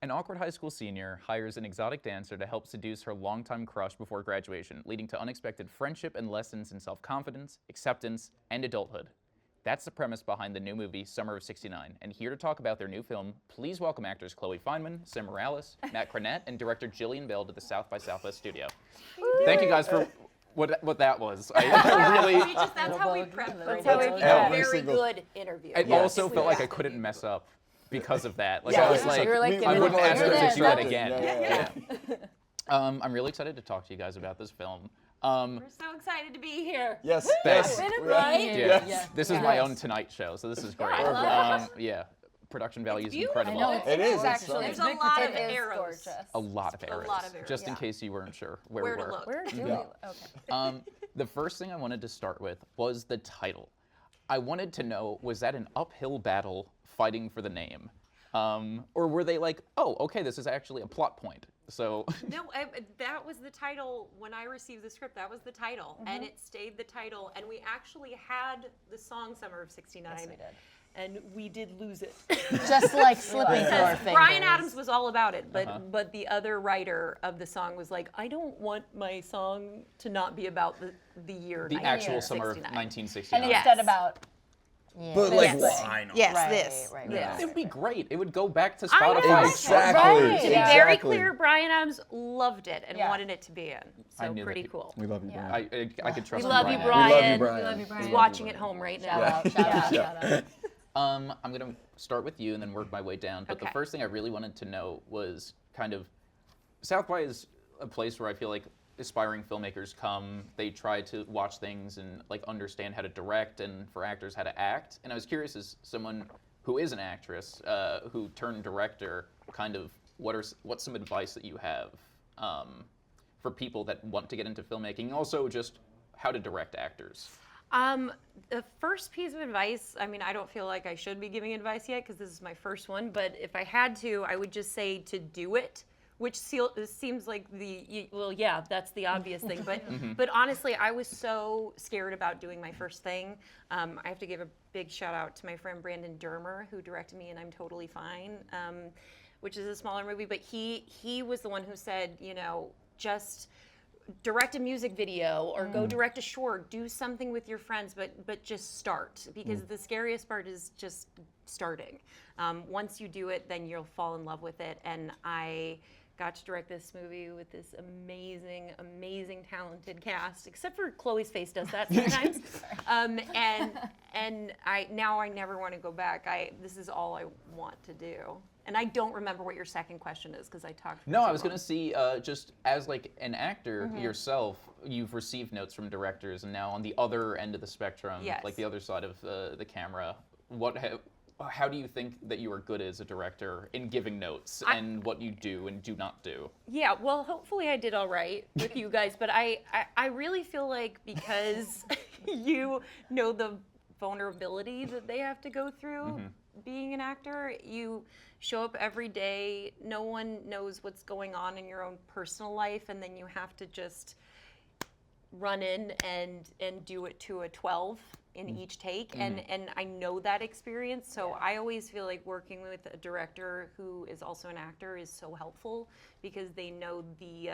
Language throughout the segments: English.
An awkward high school senior hires an exotic dancer to help seduce her longtime crush before graduation, leading to unexpected friendship and lessons in self-confidence, acceptance, and adulthood. That's the premise behind the new movie, Summer of '69. And here to talk about their new film, please welcome actors Chloe Fineman, Sam Morelos, Matt Cronett, and director Jillian Bell to the South by Southwest studio. Thank you guys for what that was. I really... That's how we prep. That's how we prep. Very good interview. It also felt like I couldn't mess up because of that. Like I was like, I wouldn't ask her to do that again. Yeah. I'm really excited to talk to you guys about this film. We're so excited to be here. Yes. Thanks. Right? Yes. This is my own Tonight Show, so this is great. I love yeah. Production value is beautiful. incredible. I know, It is actually. There's a lot of It is arrows. gorgeous. A lot of arrows. Just in case you weren't sure where we Where to were. look. Where do we? Okay. The first thing I wanted to start with was the title. I wanted to know, was that an uphill battle fighting for the name? Or were they like, oh, okay, this is actually a plot point. So No, that was the title when I received the script. That was the title, and it stayed the title. And we actually had the song "Summer of '69," Yes, we did. and we did lose it. Just like slipping through our Because fingers. Bryan Adams was all about it, but the other writer of the song was like, I don't want my song to not be about the year. the actual summer of 1969. 1969. And Yes. instead about. But like, Yes. why not? Yes, Right, this. right, this. right. It would be great. It would go back to I know. Spotify. Exactly. Right. To be Yeah. very Exactly. clear, Bryan Adams loved it and Yeah. wanted it to be in. I So knew that pretty he- cool. We love you, Yeah. Brian. I could trust We love you, Brian. We love Brian. you, Brian. We love you, Brian. He's watching at home right Shout now. out, shout out, shout out. I'm going to start with you and then work my way down. But the Okay. first thing I really wanted to know was kind of, South by is a place where I feel like aspiring filmmakers come, they try to watch things and like understand how to direct and for actors how to act. And I was curious, as someone who is an actress, who turned director, kind of what's some advice that you have for people that want to get into filmmaking, and also just how to direct actors? The first piece of advice, I mean, I don't feel like I should be giving advice yet because this is my first one, but if I had to, I would just say to do it, which seems like well, yeah, that's the obvious thing, but honestly, I was so scared about doing my first thing. I have to give a big shout out to my friend Brandon Dermer, who directed me in I'm Totally Fine, which is a smaller movie, but he was the one who said, you know, just direct a music video or go direct a short, do something with your friends, but just start, because the scariest part is just starting. Once you do it, then you'll fall in love with it. And I got to direct this movie with this amazing, amazing, talented cast, except for Chloe's face does that sometimes. And I never want to go back. This is all I want to do. And I don't remember what your second question is because I talked. No, I was going to see, just as like an actor yourself, you've received notes from directors, and now on the other end of the spectrum, Yes. like the other side of the camera, how do you think that you are good as a director in giving notes and what you do and do not do? Yeah, well, hopefully I did all right with you guys, but I really feel like because you know the vulnerability that they have to go through being an actor, you show up every day, no one knows what's going on in your own personal life, and then you have to just run in and do it to a 12 in each take, and I know that experience, so I always feel like working with a director who is also an actor is so helpful because they know the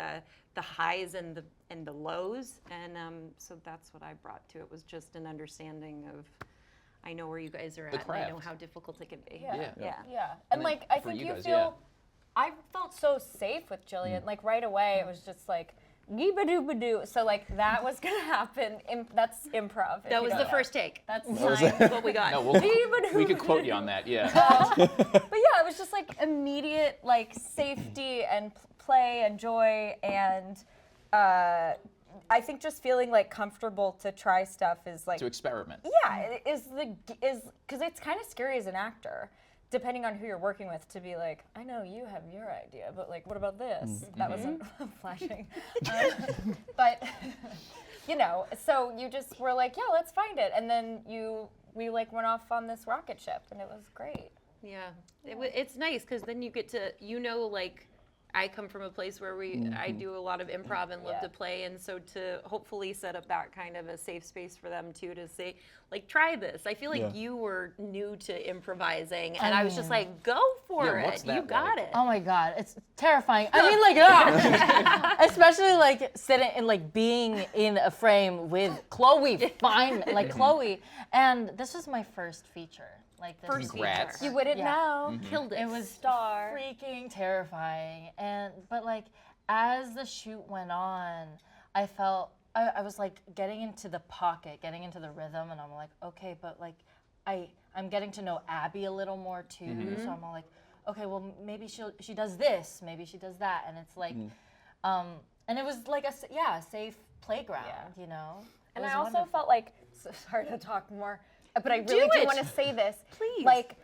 highs and the lows, and so that's what I brought to it, was just an understanding of, I know where you guys are at, and I know how difficult it can be. Yeah. Yeah. And then like, I for think you you guys, feel, I felt so safe with Jillian. Like right away, it was just like, gee-ba-doo-ba-doo. So like that was gonna happen. That's improv. if That you was don't the know. first take. That's what we got. No, we could quote you on that, yeah. But yeah, it was just like immediate like safety and play and joy, and I think just feeling like comfortable to try stuff is like To experiment. yeah, it is because it's kind of scary as an actor, depending on who you're working with, to be like, I know you have your idea, but like, what about this? That wasn't flashing, but you know, so you just were like, yeah, let's find it, and then we like went off on this rocket ship, and it was great. Yeah, it's nice because then you get to, like, I come from a place where I do a lot of improv and love to play, and so to hopefully set up that kind of a safe space for them too, to say, like, try this. I feel like you were new to improvising, and I was just like, go for what's it. that You got like? it. Oh my God, it's terrifying. I mean, like, especially like sitting and like being in a frame with Chloe Fineman, like Chloe, and this was my first feature. Like this First Congrats. feature. You wouldn't know. Killed it. It was Star. freaking terrifying, but like as the shoot went on, I felt I was like getting into the pocket, getting into the rhythm, and I'm like, okay, but like I'm getting to know Abby a little more too, so I'm all like, okay, well maybe she does this, maybe she does that, and it's like, and it was like a safe playground, you know. It And was I also wonderful. felt like, sorry to talk more, but I really do it. want to say this. Please. Like,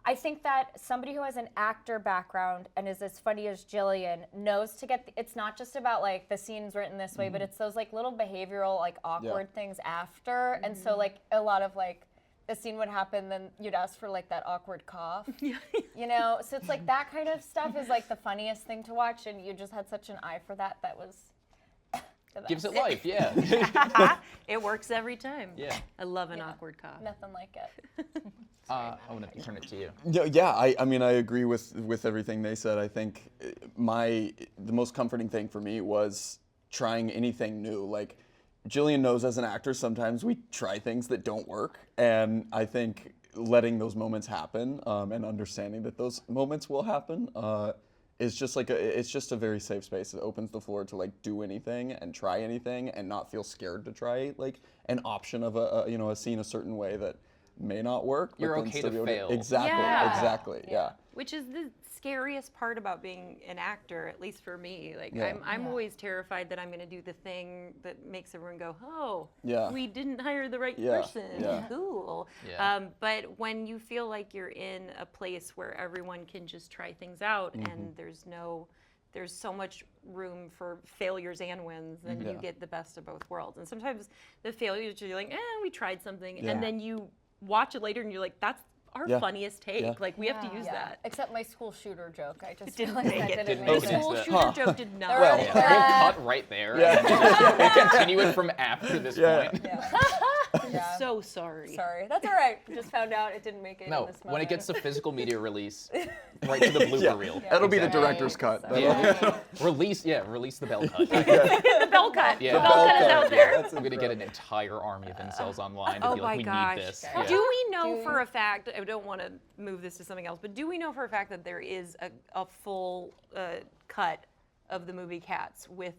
I think that somebody who has an actor background and is as funny as Jillian knows to get, it's not just about like the scene's written this way, but it's those like little behavioral, like awkward things after. And so like a lot of like, the scene would happen, then you'd ask for like that awkward cough, you know? So it's like that kind of stuff is like the funniest thing to watch, and you just had such an eye for that. That was the best. Gives it life, yeah. It works every time. Yeah. I love an awkward cough. Nothing like it. I want to turn it to you. Yeah, I mean, I agree with everything they said. I think the most comforting thing for me was trying anything new. Like, Jillian knows as an actor, sometimes we try things that don't work, and I think letting those moments happen and understanding that those moments will happen is just like it's just a very safe space. It opens the floor to like do anything and try anything and not feel scared to try like an option of a scene a certain way that may not work. but You're then okay still to be able fail. Exactly, Yeah. exactly, yeah. Which is the scariest part about being an actor, at least for me. Like, Yeah. I'm always terrified that I'm going to do the thing that makes everyone go, oh, Yeah. we didn't hire the right Yeah. person. Yeah. Cool. Yeah. But when you feel like you're in a place where everyone can just try things out and there's so much room for failures and wins, then you Yeah. get the best of both worlds. And sometimes the failures, you're like, we tried something. Yeah. And then you watch it later and you're like, that's our Yeah. funniest take. Yeah. Like, we have to use that. Except my school shooter joke. I just Didn't realized make that it. didn't Didn't make make it. it. School Huh. shooter joke did not. Well, Yeah, we'll cut right there. Yeah. And continue it from after this Yeah. point. Yeah. So sorry. Sorry. That's all right. Just found out it didn't make it No, in this when it moment. gets to physical media release, right to the blooper reel. That'll be the Exactly. director's cut. Yeah. Release the bell cut. The bell cut. Yeah. The bell cut is cut. out there. That's I'm gonna get an entire army of incels online to Oh be my like, we gosh. need this. Do we know for a fact, I don't want to move this to something else, but do we know for a fact that there is a full cut of the movie Cats with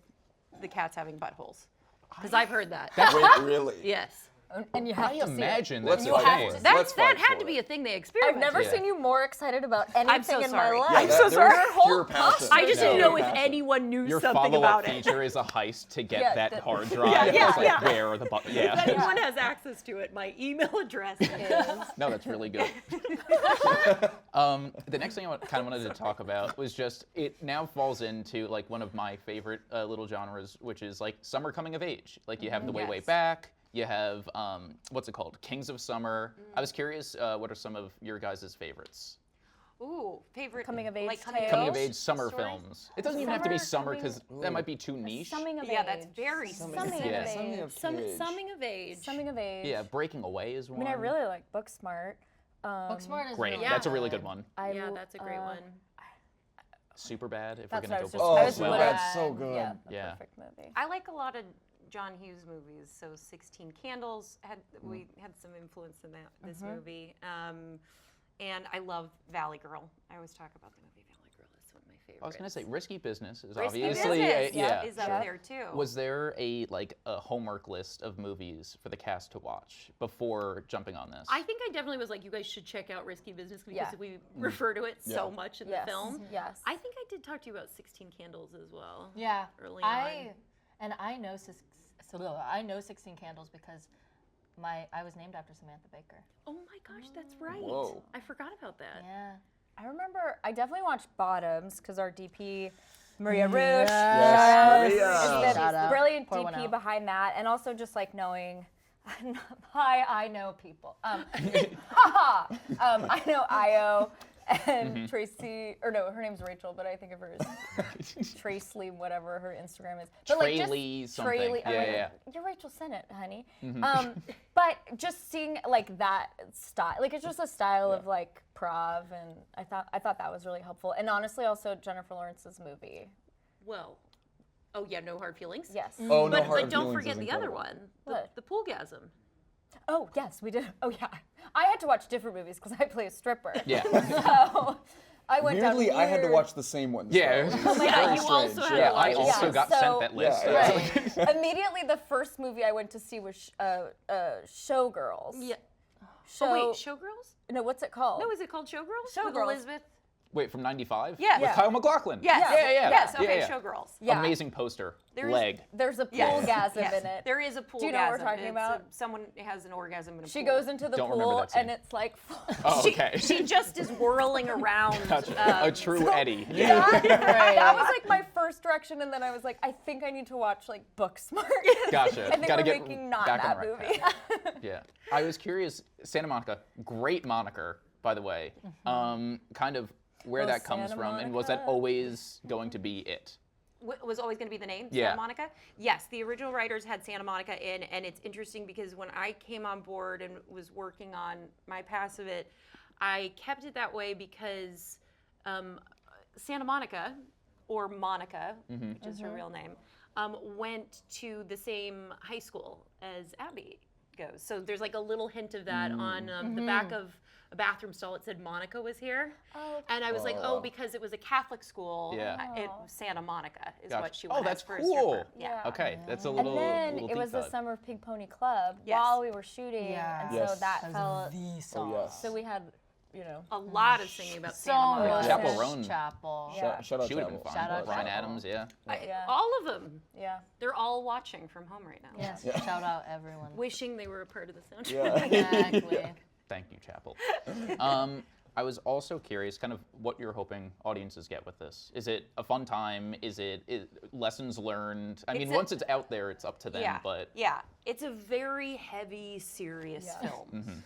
the cats having buttholes? Because I've heard that. Wait, really? Yes. And you have I to see it. imagine Let's that's fight okay. for it. That Let's fight had for to be it. a thing they experimented. I've never Yeah. seen you more excited about anything so in sorry. my life. Yeah, I'm so there's sorry. Pure passion. I just didn't No, know if passion. anyone knew Your something follow-up about it. feature is a heist to get Yeah, that that- hard drive. yeah, It's like, yeah. where are the buttons? Yeah. If anyone has access to it, my email address is. No, that's really good. The next thing I kind of wanted to talk about was just, it now falls into like one of my favorite little genres, which is like summer coming of age. Like you have the Way Yes. Back, you have, what's it called? Kings of Summer. I was curious, what are some of your guys' favorites? Ooh, favorite Coming of age like tales. Coming of Tales? age summer Stories? films. It doesn't even have to be summer Summer because that might be too niche. Summing of Yeah, age. that's very Summing Yeah. of Summing age. of Summing age. of age. Summing of age. Yeah, Breaking Away is I one. mean, I really like Booksmart. Booksmart is Great, really that's a really good. good one. Yeah, that's a great one. Super Bad, if That's we're gonna what go I book was Oh, I was as well. literally- that's so good. Yeah, the Yeah. perfect movie. I like a lot of John Hughes movies. So 16 Candles we had some influence in this movie. And I love Valley Girl. I always talk about the movie Valley Girl. It's one of my favorites. I was gonna say Risky Business is Risky obviously Business yeah. is up Sure. there too. Was there a homework list of movies for the cast to watch before jumping on this? I think I definitely was like, you guys should check out Risky Business because Yeah. we refer to it so much in Yes. the film. Yes. I think I did talk to you about 16 Candles as well. Yeah. Early I know 16 Candles because I was named after Samantha Baker. Oh my gosh, that's right. Whoa. I forgot about that. Yeah. I remember, I definitely watched Bottoms because our DP, Maria Roosh, Yes, is Maria. the Shout out. brilliant Pour one DP out. behind that, and also just like knowing, hi, I know people. I know Io, and Tracy, or no, her name's Rachel, but I think of her as Tracy, whatever her Instagram is. But Traley something. Traley, Yeah. You're Rachel Sennett, honey. But just seeing like that style, like it's just a style of like prov, and I thought that was really helpful. And honestly, also Jennifer Lawrence's movie. Well, oh yeah, No Hard Feelings. Yes. Oh, no, But Hard don't Feelings forget is the other incredible. one, the Poolgasm. Oh yes, we did. Oh yeah, I had to watch different movies because I play a stripper. Yeah. So I went Weirdly, down I had to weird- watch the same one. Yeah. So Oh my God, very you also strange. had Yeah, to I watch it. also Yeah, got so- sent that list. Yeah. Immediately, the first movie I went to see was Showgirls. Yeah. Show, Oh wait, Showgirls? no, what's it called? No, is it called Showgirls? With Showgirls. Elizabeth? Wait, from '95? Yeah. With Yeah. Kyle MacLachlan. Yes. Yeah. Yes. Okay, Yeah. Showgirls. Yeah. Amazing poster. There is- Leg. There's a Yes. poolgasm Yes. in it. There is a pool. Do you know what we're talking about? Someone has an orgasm in a She pool. goes into the Don't remember pool that scene. and it's like. Oh, She, okay. she just is whirling around. A true Eddie. That was like my first direction, and then I was like, I think I need to watch like Booksmart. Gotcha. I think Gotta we're get making not back on that the right movie. Yeah. I was curious, Santa Monica, great moniker, by the way. Kind of where Oh, that comes Santa from, and was that Monica. always going to be it? Was always going to be the name, Yeah. Santa Monica? Yes, the original writers had Santa Monica in, and it's interesting because when I came on board and was working on my pass of it, I kept it that way because Santa Monica, or Monica, which is her real name, went to the same high school as Abby goes. So there's like a little hint of that on the back of a bathroom stall. It said Monica was here. Oh, And I was like, oh, because it was a Catholic school, Yeah. Santa Monica is Gotcha. what she Oh, went that's as for a cool. stripper. Yeah. Okay, that's a And little. then little it was deep the dive. Summer of Pink Pony Club Yes. while we were shooting, Yeah. and Yes. so that That felt. was the Oh, song. yes. So we had, you know. A lot of singing about So Santa Monica. much. Chapel Roan. Chapel. Yeah. Shout out She would have been Chapel. fun. Shout out Brian Chapel. Adams, yeah. Yeah. All of them. Yeah. They're all watching from home right now. Yes. Shout out everyone. Wishing they were a part of the soundtrack. Yeah. Exactly. Thank you, Chapel. I was also curious, kind of what you're hoping audiences get with this. Is it a fun time? Is it lessons learned? I mean, It's a- once it's out there, it's up to them. Yeah, But yeah, it's a very heavy, serious Yeah. film.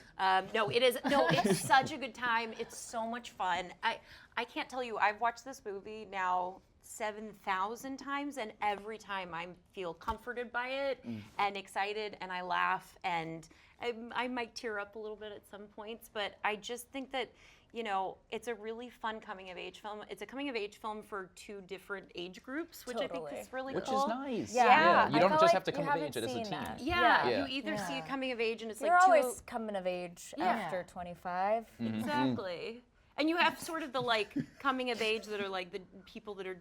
No, it is. No, it's such a good time. It's so much fun. I can't tell you. I've watched this movie now 7,000 times, and every time I feel comforted by it and excited, and I laugh, and I might tear up a little bit at some points. But I just think that, you know, it's a really fun coming of age film. It's a coming of age film for two different age groups, which I Totally. think is really which cool. is nice. Yeah. You I don't feel just like have to you come of haven't age it as a seen teen. that. Yeah, Yeah. you either see a coming of age and it's You're like always coming of age Yeah. after 25. exactly. And you have sort of the like coming of age that are like the people that are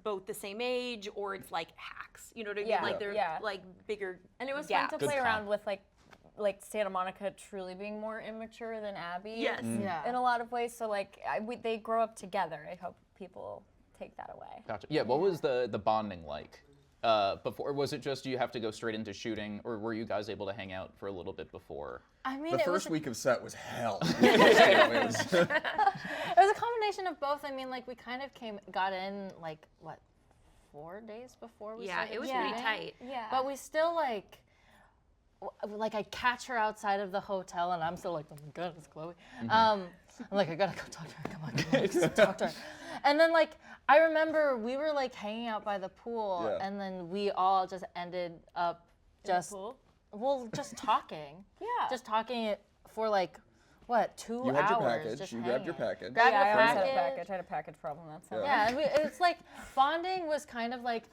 both the same age, or it's like hacks. You know what I mean? Yeah. Like they're Yeah. like bigger. And it was gaps. fun to Good play comp. around with like Santa Monica truly being more immature than Abby. Yes. Yeah. In a lot of ways. So like they grow up together. I hope people take that away. Gotcha. Yeah, what was the bonding like? Before, was it just you have to go straight into shooting, or were you guys able to hang out for a little bit before? I mean, The it first was week of set was hell. it was a combination of both. I mean, like we kind of got in like what, 4 days before we Yeah, started it was shooting? pretty tight. Yeah. But we still like I catch her outside of the hotel, and I'm still like, oh my god, it's Chloe. I'm like, I gotta go talk to her. Come on, let's talk to her. And then like I remember we were like hanging out by the pool, Yeah. and then we all just ended up just just talking. Yeah. Just talking for like what, 2 You had your hours? package. Just You grabbed your hanging. package. Grabbed yeah, I your always had a package. package. I had a package problem. That's how. Yeah, and it's like bonding was kind of like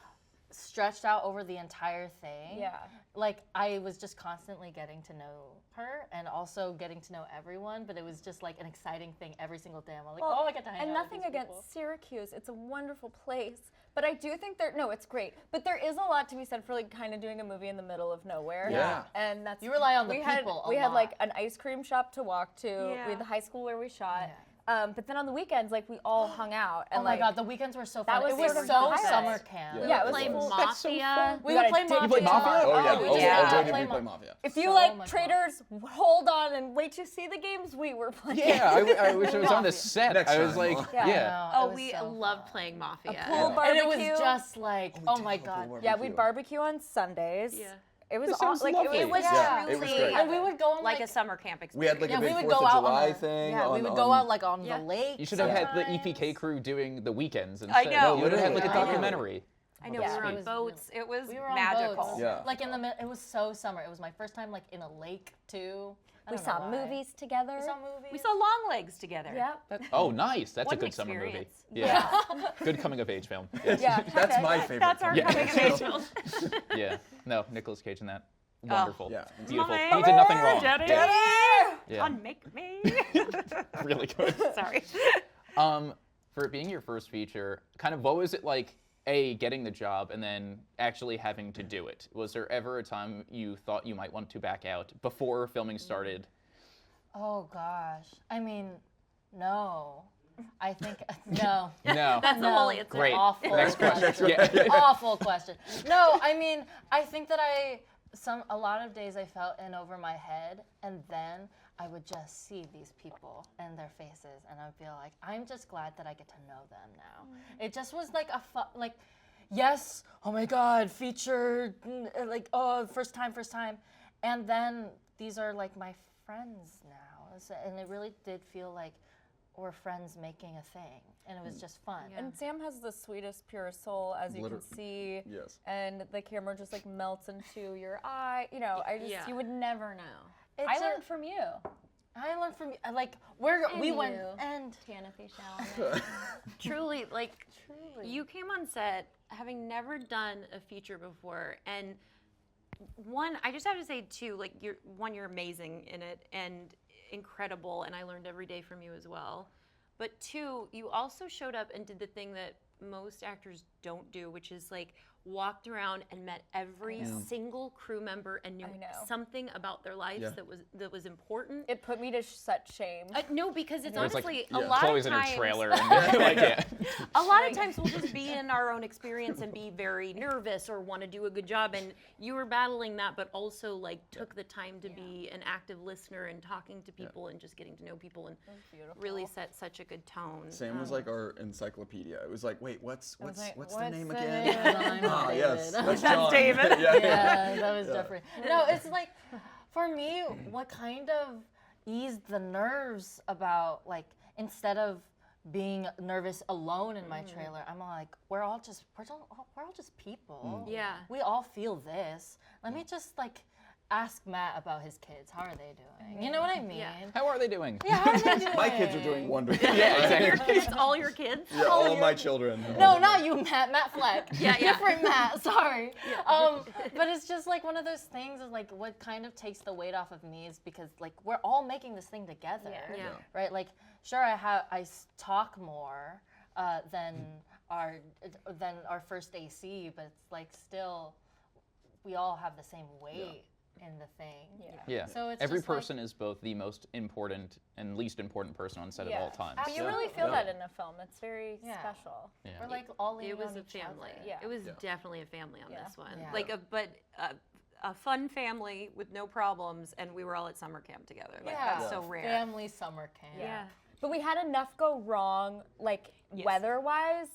stretched out over the entire thing. Yeah. Like I was just constantly getting to know her and also getting to know everyone, but it was just like an exciting thing every single day. I'm like, Well, oh, I get to hang and out nothing with these against people. Syracuse. It's a wonderful place. But I do think it's great. But there is a lot to be said for like kind of doing a movie in the middle of nowhere. Yeah. And that's You rely on the we had, people a We had like lot. an ice cream shop to walk to. Yeah. We had the high school where we shot. Yeah. But then on the weekends, like we all hung out. And Oh my like, god, the weekends were so that fun. was It was sort of so the highlight. summer camp. Yeah. Yeah, it was Play cool. That's so Mafia. fun. We You would gotta play dig Mafia. You played Mafia? Oh yeah. we Oh, did. yeah. Yeah. Oh, boy, did Play we play Ma- Mafia. If you So like much traders, hold on and wait to see the games we were playing. Yeah, I wish I was on the set. Next I was time, like, huh? Yeah. yeah. No, it Oh, was we so loved fun. playing Mafia. Pool And barbecue. it was just like, oh my did god. have a Yeah, we'd barbecue on Sundays. Yeah. It was This sounds like lovely. It was Yeah, it was truly great. And we would go on like a summer camp experience. We had like yeah, a big we would 4th go of out July on thing. Yeah, we on- would go on- out like on Yeah. the lake. You should have had the sometimes. EPK crew doing the weekends I instead. know. You would have had like a I know. documentary. I know, Yeah. we were on It was boats. It was We were on magical. boats. Yeah. Like it was so summer. It was my first time like in a lake too. I we don't know saw why. movies together. We saw movies. We saw Long Legs together. Yep. Oh, nice. That's What a an good summer movie. experience. Yeah. Good coming of age film. Yes. Yeah. That's my favorite. That's our film. coming of age film. Yeah. No, Nicolas Cage in that. Wonderful. Yeah. Beautiful. My He did nothing wrong. Daddy. Yeah. Yeah. Unmake me. Really good. Sorry. For it being your first feature, kind of what was it like, getting the job and then actually having to do it? Was there ever a time you thought you might want to back out before filming started? Oh gosh. I mean, no. I think no. No. That's the No. whole answer. Great. Awful Next question. Yeah. Awful question. No, I mean, I think that a lot of days I felt in over my head, and then I would just see these people and their faces, and I'd feel like, I'm just glad that I get to know them now. It just was like yes, oh my God, feature, like, oh, first time. And then these are like my friends now. And it really did feel like we're friends making a thing, and it was just fun. And Sam has the sweetest, purest soul, as you can see. Yes. And the camera just like melts into your eye. You know, Yeah. you would never know. It's I a- learned from you. I learned from like we went you. and Timothy Chalamet. Truly, like, you came on set having never done a feature before, and I just have to say too, like, you're amazing in it and incredible, and I learned every day from you as well. But two, you also showed up and did the thing that most actors don't do, which is like walked around and met every single crew member and knew I know. something about their lives Yeah. that was important. It put me to such shame. No, because it's It's like, honestly yeah. a lot Chloe's of in times. her trailer. And like, yeah. A lot of times we'll just be in our own experience and be very nervous or want to do a good job, and you were battling that, but also like took the time to be an active listener and talking to people and just getting to know people, and really set such a good tone. Sam was like our encyclopedia. It was like, wait, what's like, the name what's the again? name? Ah, yes, David. that's John. David. yeah. Yeah, that was Jeffrey. No, it's like, for me, what kind of eased the nerves about, like, instead of being nervous alone in my trailer, I'm like, we're all just people. Yeah. We all feel this. Let me just, like, ask Matt about his kids. How are they doing? You know what I mean? Yeah. How are they doing? Yeah, how are they doing? My kids are doing wonderful. Yeah, Your exactly. kids, all your kids. Yeah, all of my children. No, not you, Matt. Matt Fleck. Yeah. Different Matt. Sorry. But it's just like one of those things is like what kind of takes the weight off of me is because like we're all making this thing together. Yeah. Right. Like sure, I talk more than our first AC, but it's like still we all have the same weight in the thing. Yeah. So it's Every just like- person is both the most important and least important person on set at all times. But you So- really feel Yeah. that in a film. It's very Yeah. special. Yeah. We're like all leaning It was on a each family. other. Yeah. It was definitely a family on this one. Yeah. Like a fun family with no problems, and we were all at summer camp together. Like that's so rare. Family summer camp. Yeah. But we had enough go wrong, like weather-wise,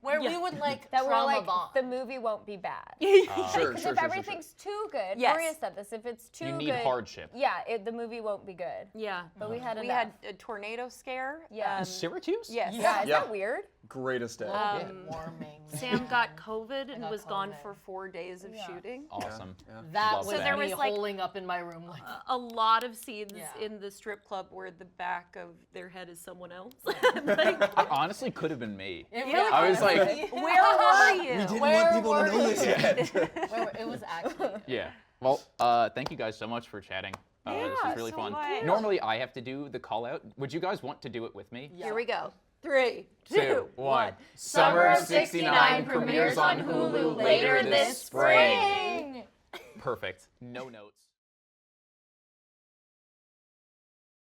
Where we would like that we're trauma like, bond. the movie won't be bad. Sure, Because sure, if sure, everything's too good, Yes. Maria said this, if it's too You good, need hardship. yeah, the movie won't be good. Yeah. But we had We enough. had a tornado scare. Yeah. Syracuse? Yes. Yeah, is Yeah. that weird? Greatest day. warming. Sam got COVID and got was gone COVID. for 4 days of shooting. Awesome. That Love was that. there me was, like, holing up in my room like A lot of scenes Yeah. in the strip club where the back of their head is someone else. Like, I honestly could have been me. it really I was was. like, where were you? Didn't Where want people to were know this you? yet. It was actually yeah. Well, thank you guys so much for chatting. This Yeah, was really so fun. much. Normally, I have to do the call out. Would you guys want to do it with me? Here we go. 3, 2, 2, 1. 1. Summer of '69 premieres on Hulu later this spring. Perfect. No notes.